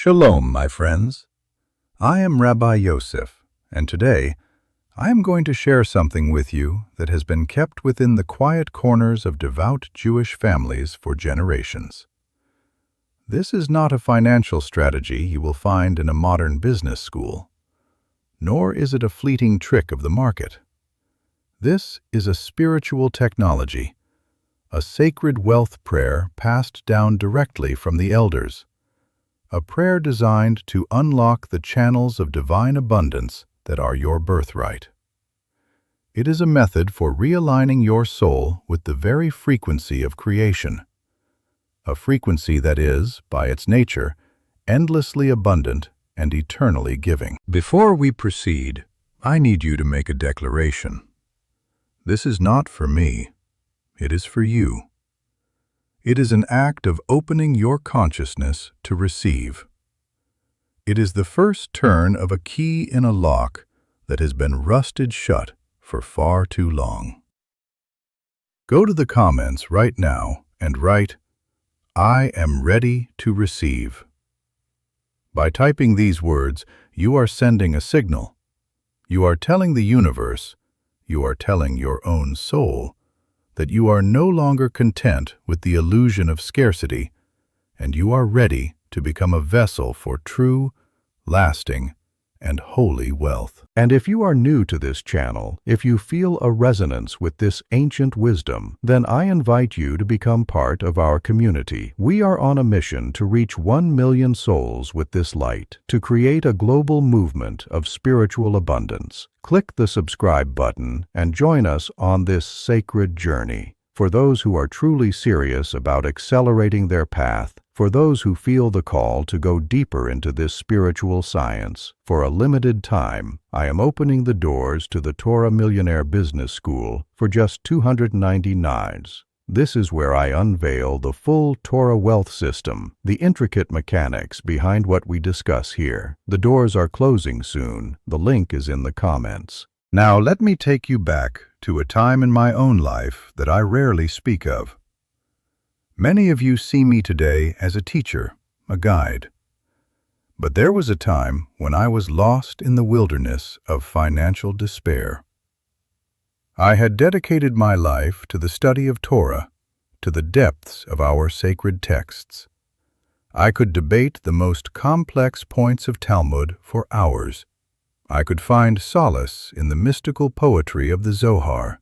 Shalom, my friends. I am Rabbi Yosef, and today I am going to share something with you that has been kept within the quiet corners of devout Jewish families for generations. This is not a financial strategy you will find in a modern business school, nor is it a fleeting trick of the market. This is a spiritual technology, a sacred wealth prayer passed down directly from the elders, a prayer designed to unlock the channels of divine abundance that are your birthright. It is a method for realigning your soul with the very frequency of creation, a frequency that is, by its nature, endlessly abundant and eternally giving. Before we proceed, I need you to make a declaration. This is not for me. It is for you. It is an act of opening your consciousness to receive. It is the first turn of a key in a lock that has been rusted shut for far too long. Go to the comments right now and write, "I am ready to receive." By typing these words, you are sending a signal. You are telling the universe, you are telling your own soul, that you are no longer content with the illusion of scarcity, and you are ready to become a vessel for true, lasting, and holy wealth. And if you are new to this channel, if you feel a resonance with this ancient wisdom, then I invite you to become part of our community. We are on a mission to reach 1 million souls with this light, to create a global movement of spiritual abundance. Click the subscribe button and join us on this sacred journey. For those who are truly serious about accelerating their path, for those who feel the call to go deeper into this spiritual science, for a limited time, I am opening the doors to the Torah Millionaire Business School for just $299. This is where I unveil the full Torah wealth system, the intricate mechanics behind what we discuss here. The doors are closing soon. The link is in the comments. Now let me take you back to a time in my own life that I rarely speak of. Many of you see me today as a teacher, a guide. But there was a time when I was lost in the wilderness of financial despair. I had dedicated my life to the study of Torah, to the depths of our sacred texts. I could debate the most complex points of Talmud for hours. I could find solace in the mystical poetry of the Zohar,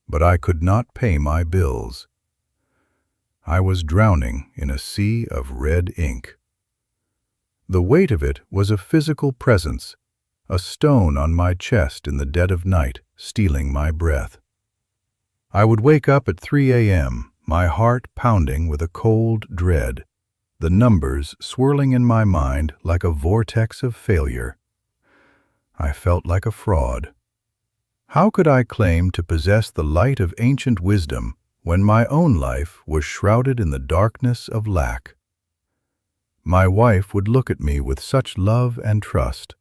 but I could not pay my bills. I was drowning in a sea of red ink. The weight of it was a physical presence, a stone on my chest in the dead of night, stealing my breath. I would wake up at 3 a.m., my heart pounding with a cold dread, the numbers swirling in my mind like a vortex of failure. I felt like a fraud. How could I claim to possess the light of ancient wisdom when my own life was shrouded in the darkness of lack? My wife would look at me with such love and trust,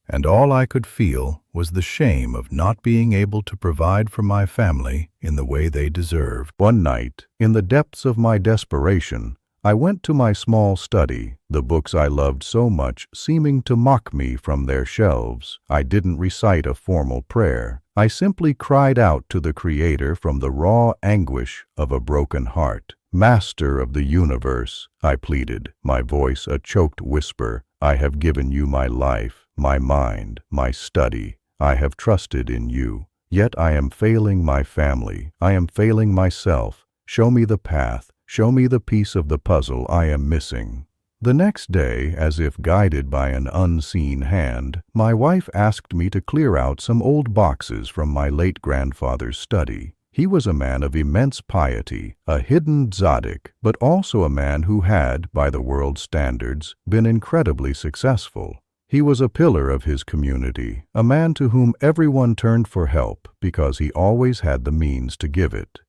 and all I could feel was the shame of not being able to provide for my family in the way they deserved. One night, in the depths of my desperation, I went to my small study, the books I loved so much seeming to mock me from their shelves. I didn't recite a formal prayer. I simply cried out to the Creator from the raw anguish of a broken heart. "Master of the universe," I pleaded, my voice a choked whisper, "I have given you my life, my mind, my study. I have trusted in you. Yet I am failing my family. I am failing myself. Show me the path. Show me the piece of the puzzle I am missing." The next day, as if guided by an unseen hand, my wife asked me to clear out some old boxes from my late grandfather's study. He was a man of immense piety, a hidden tzaddik, but also a man who had, by the world's standards, been incredibly successful. He was a pillar of his community, a man to whom everyone turned for help because he always had the means to give it.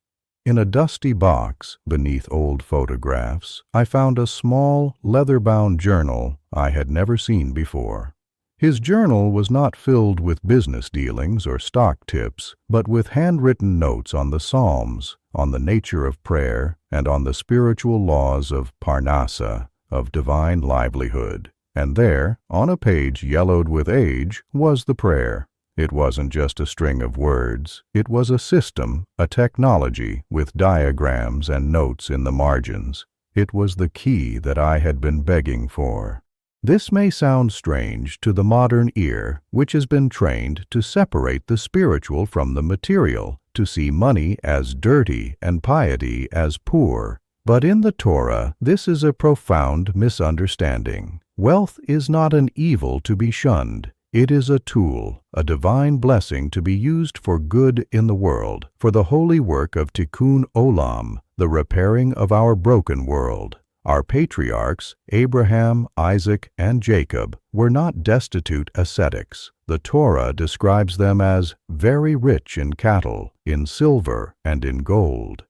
In a dusty box, beneath old photographs, I found a small, leather-bound journal I had never seen before. His journal was not filled with business dealings or stock tips, but with handwritten notes on the Psalms, on the nature of prayer, and on the spiritual laws of Parnassa, of divine livelihood. And there, on a page yellowed with age, was the prayer. It wasn't just a string of words. It was a system, a technology, with diagrams and notes in the margins. It was the key that I had been begging for. This may sound strange to the modern ear, which has been trained to separate the spiritual from the material, to see money as dirty and piety as poor. But in the Torah, this is a profound misunderstanding. Wealth is not an evil to be shunned. It is a tool, a divine blessing to be used for good in the world, for the holy work of Tikkun Olam, the repairing of our broken world. Our patriarchs, Abraham, Isaac, and Jacob, were not destitute ascetics. The Torah describes them as very rich in cattle, in silver, and in gold.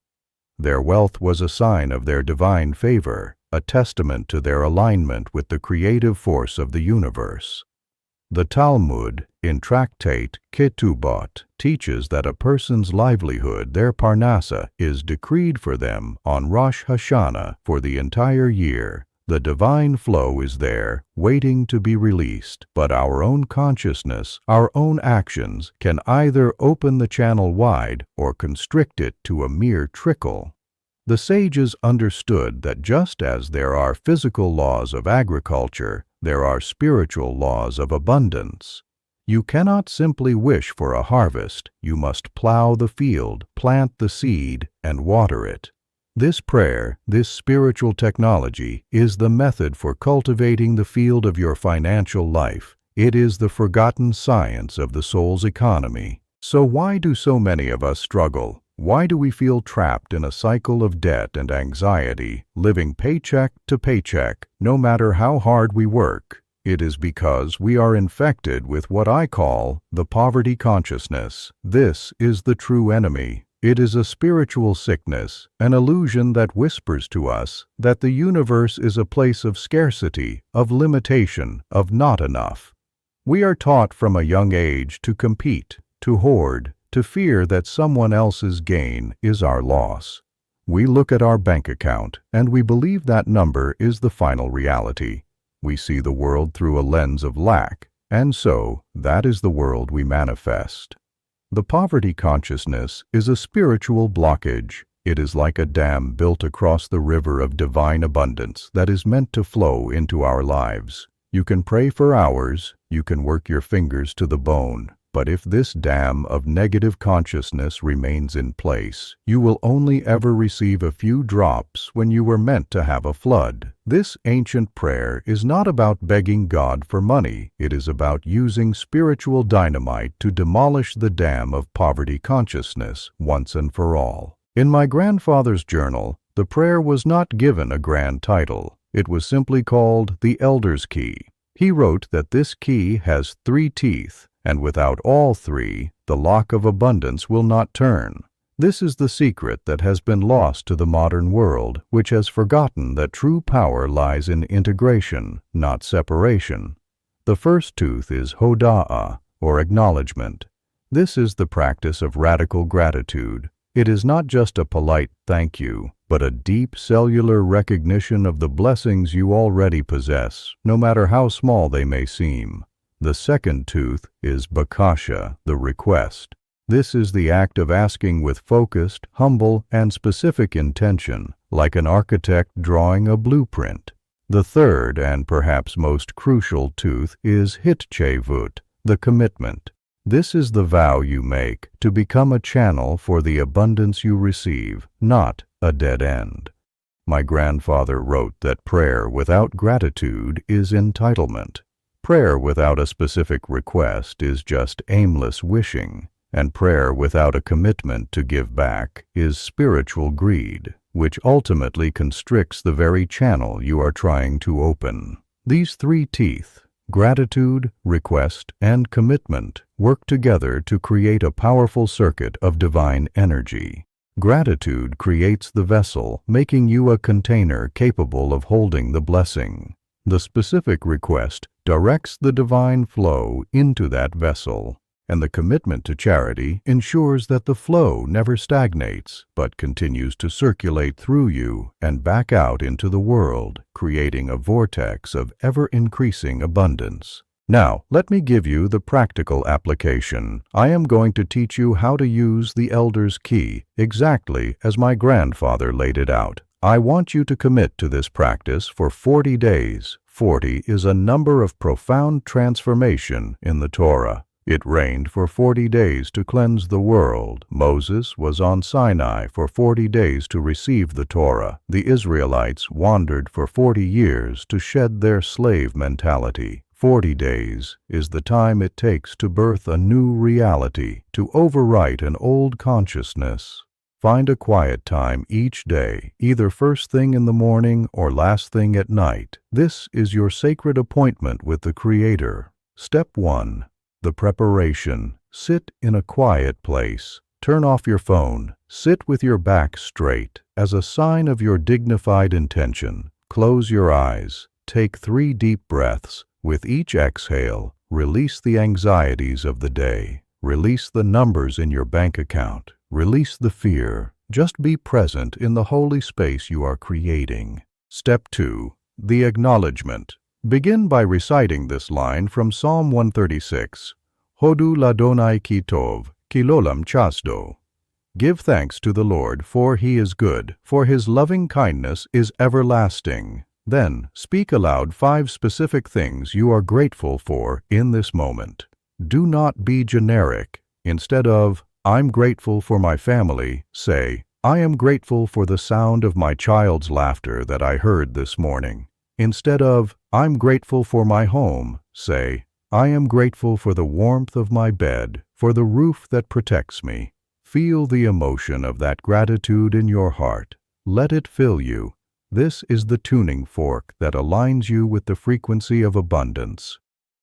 Their wealth was a sign of their divine favor, a testament to their alignment with the creative force of the universe. The Talmud, in tractate Ketubot, teaches that a person's livelihood, their parnasa, is decreed for them on Rosh Hashanah for the entire year. The divine flow is there, waiting to be released, but our own consciousness, our own actions, can either open the channel wide or constrict it to a mere trickle. The sages understood that just as there are physical laws of agriculture, there are spiritual laws of abundance. You cannot simply wish for a harvest. You must plow the field, plant the seed, and water it. This prayer, this spiritual technology, is the method for cultivating the field of your financial life. It is the forgotten science of the soul's economy. So why do so many of us struggle? Why do we feel trapped in a cycle of debt and anxiety, living paycheck to paycheck, no matter how hard we work? It is because we are infected with what I call the poverty consciousness. This is the true enemy. It is a spiritual sickness, an illusion that whispers to us that the universe is a place of scarcity, of limitation, of not enough. We are taught from a young age to compete, to hoard, to fear that someone else's gain is our loss. We look at our bank account and we believe that number is the final reality. We see the world through a lens of lack, and so that is the world we manifest. The poverty consciousness is a spiritual blockage. It is like a dam built across the river of divine abundance that is meant to flow into our lives. You can pray for hours, you can work your fingers to the bone, but if this dam of negative consciousness remains in place, you will only ever receive a few drops when you were meant to have a flood. This ancient prayer is not about begging God for money. It is about using spiritual dynamite to demolish the dam of poverty consciousness once and for all. In my grandfather's journal, the prayer was not given a grand title. It was simply called the Elder's Key. He wrote that this key has 3 teeth, and without all 3, the lock of abundance will not turn. This is the secret that has been lost to the modern world, which has forgotten that true power lies in integration, not separation. The first tooth is hoda'ah, or acknowledgement. This is the practice of radical gratitude. It is not just a polite thank you, but a deep cellular recognition of the blessings you already possess, no matter how small they may seem. The second tooth is bakasha, the request. This is the act of asking with focused, humble, and specific intention, like an architect drawing a blueprint. The third and perhaps most crucial tooth is hitchevut, the commitment. This is the vow you make to become a channel for the abundance you receive, not a dead end. My grandfather wrote that prayer without gratitude is entitlement. Prayer without a specific request is just aimless wishing, and prayer without a commitment to give back is spiritual greed, which ultimately constricts the very channel you are trying to open. These 3 teeth, gratitude, request, and commitment, work together to create a powerful circuit of divine energy. Gratitude creates the vessel, making you a container capable of holding the blessing. The specific request directs the divine flow into that vessel, and the commitment to charity ensures that the flow never stagnates, but continues to circulate through you and back out into the world, creating a vortex of ever-increasing abundance. Now, let me give you the practical application. I am going to teach you how to use the Elder's Key exactly as my grandfather laid it out. I want you to commit to this practice for 40 days. 40 is a number of profound transformation in the Torah. It rained for 40 days to cleanse the world. Moses was on Sinai for 40 days to receive the Torah. The Israelites wandered for 40 years to shed their slave mentality. 40 days is the time it takes to birth a new reality, to overwrite an old consciousness. Find a quiet time each day, either first thing in the morning or last thing at night. This is your sacred appointment with the Creator. Step 1. The preparation. Sit in a quiet place. Turn off your phone. Sit with your back straight as a sign of your dignified intention. Close your eyes. Take 3 deep breaths. With each exhale, release the anxieties of the day. Release the numbers in your bank account. Release the fear. Just be present in the holy space you are creating. Step 2. The acknowledgement. Begin by reciting this line from Psalm 136. Hodu ladonai ki tov, ki lolam chasdo. Give thanks to the Lord, for He is good, for His loving kindness is everlasting. Then, speak aloud 5 specific things you are grateful for in this moment. Do not be generic. Instead of, I'm grateful for my family, say, I am grateful for the sound of my child's laughter that I heard this morning. Instead of, I'm grateful for my home, say, I am grateful for the warmth of my bed, for the roof that protects me. Feel the emotion of that gratitude in your heart. Let it fill you. This is the tuning fork that aligns you with the frequency of abundance.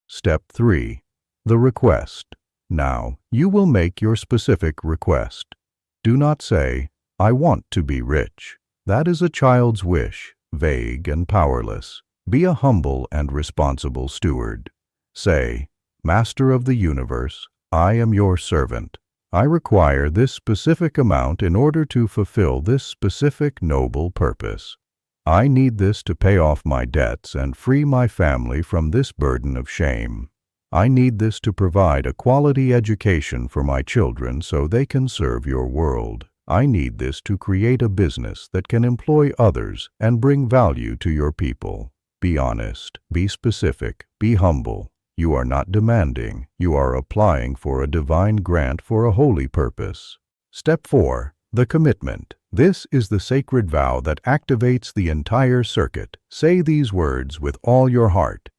Step 3. The request. Now, you will make your specific request. Do not say, I want to be rich. That is a child's wish, vague and powerless. Be a humble and responsible steward. Say, Master of the universe, I am your servant. I require this specific amount in order to fulfill this specific noble purpose. I need this to pay off my debts and free my family from this burden of shame. I need this to provide a quality education for my children so they can serve your world. I need this to create a business that can employ others and bring value to your people. Be honest, be specific, be humble. You are not demanding, you are applying for a divine grant for a holy purpose. Step 4. The commitment. This is the sacred vow that activates the entire circuit. Say these words with all your heart.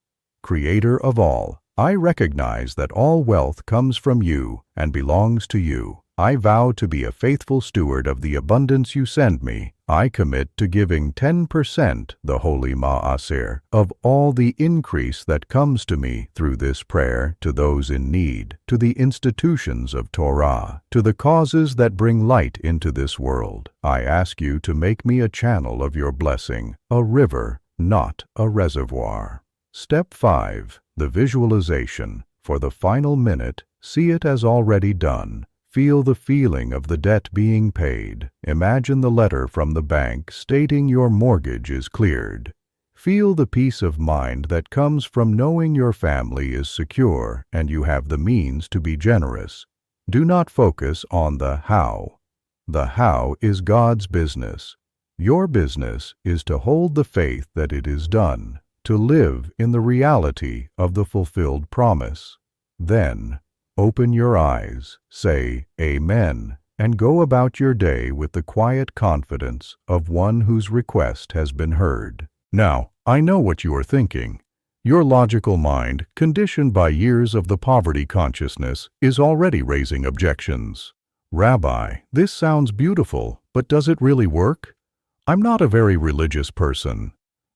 Creator of all, I recognize that all wealth comes from you and belongs to you. I vow to be a faithful steward of the abundance you send me. I commit to giving 10%, the holy ma'aser, of all the increase that comes to me through this prayer to those in need, to the institutions of Torah, to the causes that bring light into this world. I ask you to make me a channel of your blessing, a river, not a reservoir. Step 5. The visualization. For the final minute, see it as already done. Feel the feeling of the debt being paid. Imagine the letter from the bank stating your mortgage is cleared. Feel the peace of mind that comes from knowing your family is secure and you have the means to be generous. Do not focus on the how. The how is God's business. Your business is to hold the faith that it is done, to live in the reality of the fulfilled promise. Then, open your eyes, say Amen, and go about your day with the quiet confidence of one whose request has been heard. Now, I know what you are thinking. Your logical mind, conditioned by years of the poverty consciousness, is already raising objections. Rabbi, this sounds beautiful, but does it really work? I'm not a very religious person.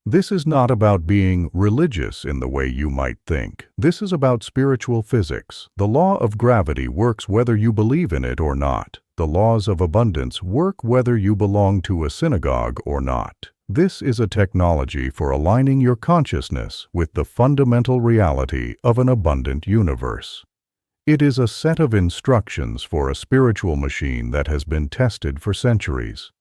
This is not about being religious in the way you might think. This is about spiritual physics. The law of gravity works whether you believe in it or not. The laws of abundance work whether you belong to a synagogue or not. This is a technology for aligning your consciousness with the fundamental reality of an abundant universe. It is a set of instructions for a spiritual machine that has been tested for centuries.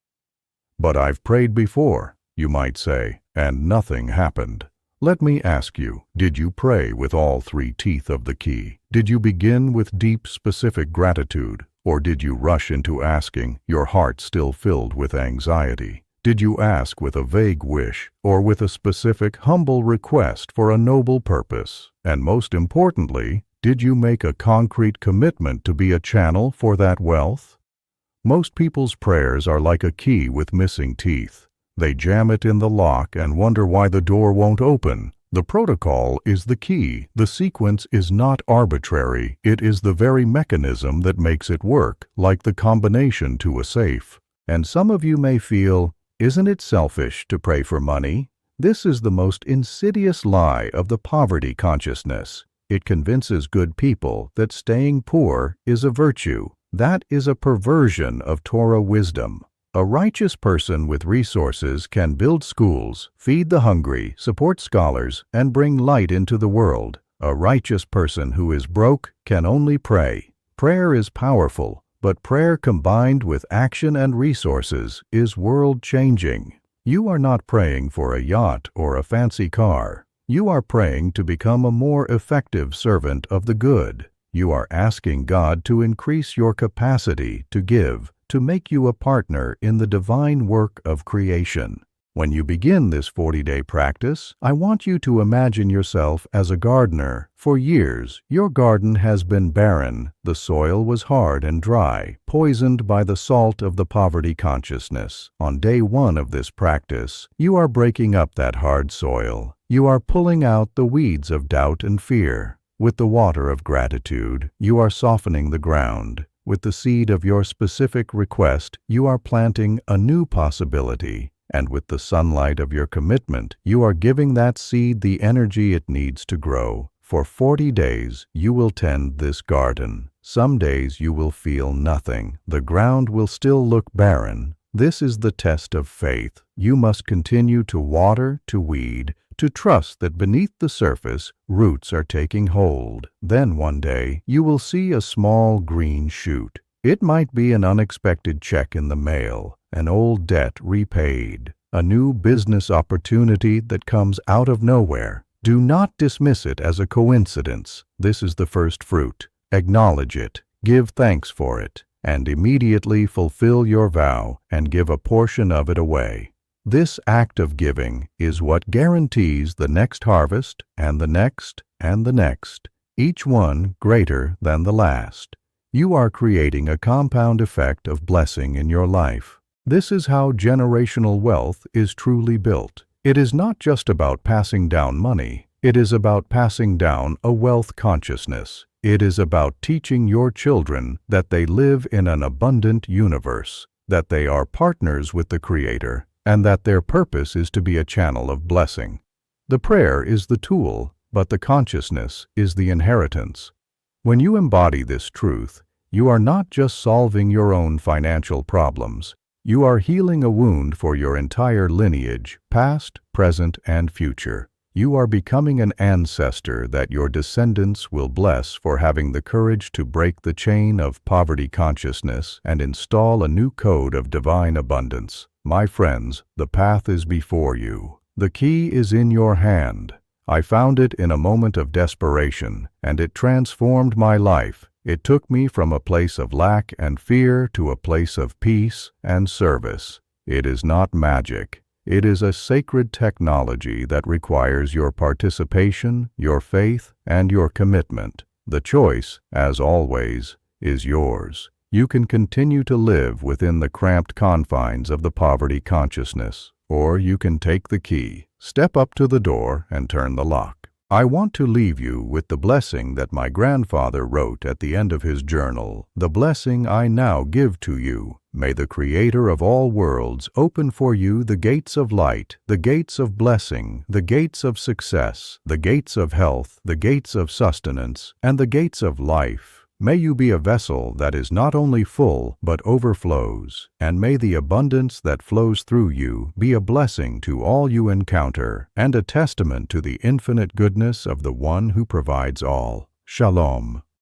"But I've prayed before," you might say, "and nothing happened." Let me ask you, did you pray with all 3 teeth of the key? Did you begin with deep, specific gratitude, or did you rush into asking, your heart still filled with anxiety? Did you ask with a vague wish, or with a specific, humble request for a noble purpose? And most importantly, did you make a concrete commitment to be a channel for that wealth? Most people's prayers are like a key with missing teeth. They jam it in the lock and wonder why the door won't open. The protocol is the key. The sequence is not arbitrary. It is the very mechanism that makes it work, like the combination to a safe. And some of you may feel, isn't it selfish to pray for money? This is the most insidious lie of the poverty consciousness. It convinces good people that staying poor is a virtue. That is a perversion of Torah wisdom. A righteous person with resources can build schools, feed the hungry, support scholars, and bring light into the world. A righteous person who is broke can only pray. Prayer is powerful, but prayer combined with action and resources is world-changing. You are not praying for a yacht or a fancy car. You are praying to become a more effective servant of the good. You are asking God to increase your capacity to give, to make you a partner in the divine work of creation. When you begin this 40-day practice, I want you to imagine yourself as a gardener. For years, your garden has been barren. The soil was hard and dry, poisoned by the salt of the poverty consciousness. On day 1 of this practice, you are breaking up that hard soil. You are pulling out the weeds of doubt and fear. With the water of gratitude, you are softening the ground. With the seed of your specific request, you are planting a new possibility. And with the sunlight of your commitment, you are giving that seed the energy it needs to grow. For 40 days, you will tend this garden. Some days you will feel nothing. The ground will still look barren. This is the test of faith. You must continue to water, to weed, to trust that beneath the surface, roots are taking hold. Then one day, you will see a small green shoot. It might be an unexpected check in the mail, an old debt repaid, a new business opportunity that comes out of nowhere. Do not dismiss it as a coincidence. This is the first fruit. Acknowledge it, give thanks for it, and immediately fulfill your vow and give a portion of it away. This act of giving is what guarantees the next harvest and the next and the next, each one greater than the last. You are creating a compound effect of blessing in your life. This is how generational wealth is truly built. It is not just about passing down money. It is about passing down a wealth consciousness. It is about teaching your children that they live in an abundant universe, that they are partners with the Creator, and that their purpose is to be a channel of blessing. The prayer is the tool, but the consciousness is the inheritance. When you embody this truth, you are not just solving your own financial problems. You are healing a wound for your entire lineage, past, present, and future. You are becoming an ancestor that your descendants will bless for having the courage to break the chain of poverty consciousness and install a new code of divine abundance. My friends, the path is before you. The key is in your hand. I found it in a moment of desperation, and it transformed my life. It took me from a place of lack and fear to a place of peace and service. It is not magic. It is a sacred technology that requires your participation, your faith, and your commitment. The choice, as always, is yours. You can continue to live within the cramped confines of the poverty consciousness, or you can take the key, step up to the door, and turn the lock. I want to leave you with the blessing that my grandfather wrote at the end of his journal. The blessing I now give to you. May the Creator of all worlds open for you the gates of light, the gates of blessing, the gates of success, the gates of health, the gates of sustenance, and the gates of life. May you be a vessel that is not only full, but overflows, and may the abundance that flows through you be a blessing to all you encounter, and a testament to the infinite goodness of the One who provides all. Shalom.